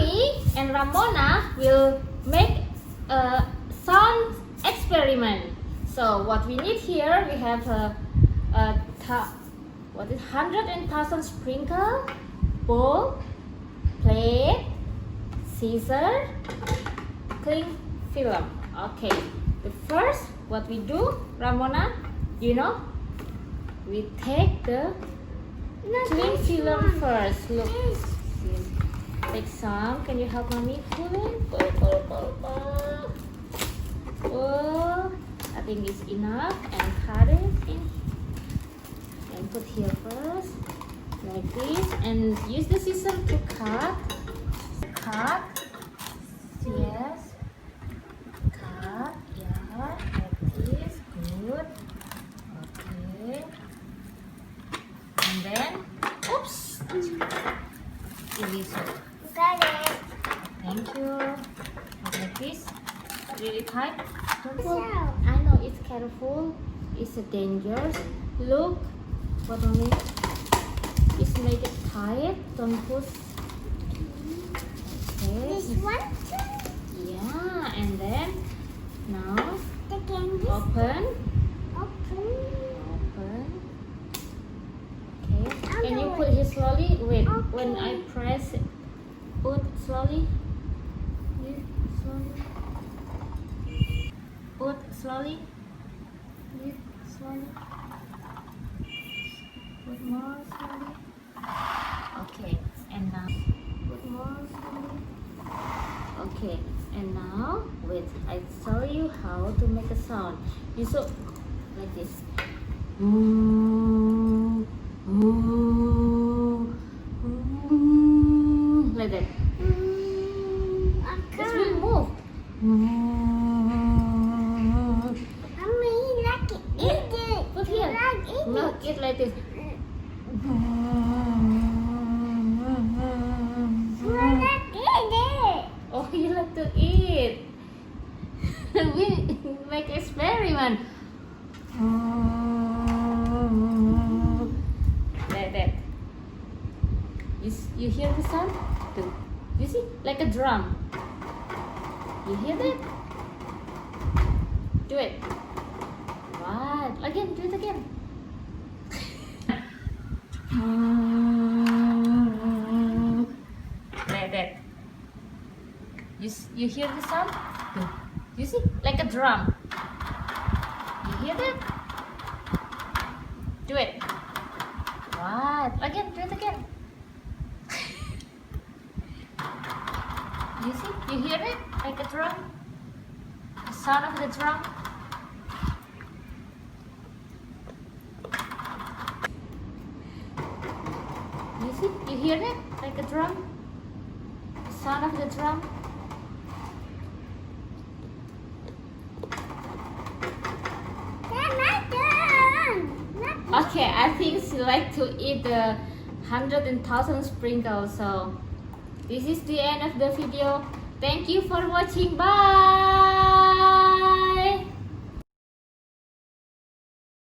Mami and Ramona will make a sound experiment. So what we need here, we have what is 100,000 sprinkle, bowl, plate, scissor, cling film. Okay, the first what we do, Ramona, you know, we take the cling film first. Look, take some. Can you help Mommy pull it? Pull. Oh, I think it's enough. And cut it in. And put here first, like this. And use the scissors to cut. Cut. Yes. Cut. Yeah. Like this. Good. Okay. And then, oops. Release it. Got it. Thank you. Like this. Really tight. Careful. So. I know it's careful. It's dangerous. Look. What I mean? Just make it tight. Don't push. Okay. This one too. Yeah. And then now The candy. open. Open. Okay. Can you put it slowly? Wait. When I press it, put slowly. Yeah, slowly. Put slowly. Yeah, slowly. Put more slowly. Okay. And now put more slowly. Okay. And now wait. I show you how to make a sound. You so like this. Ooh. Ooh, ooh, like that. I This will can't. move. Mommy, like it. Eat it. Put here. Like eat No, it. it like this. Like eat it. Oh, you like to eat. We make experiment. Like that. You hear the sound? You see? Like a drum. You hear that? Do it. Right. Again, do it again. Like that. You hear the sound? You see? Like a drum. You hear that? Do it. Right. Again, do it again. You see? You hear it? Like a drum? The sound of the drum? You see? You hear it? Like a drum? The sound of the drum? They're not done. Not Okay, I think she like to eat the 100,000 sprinkles. So this is the end of the video. Thank you for watching. Bye.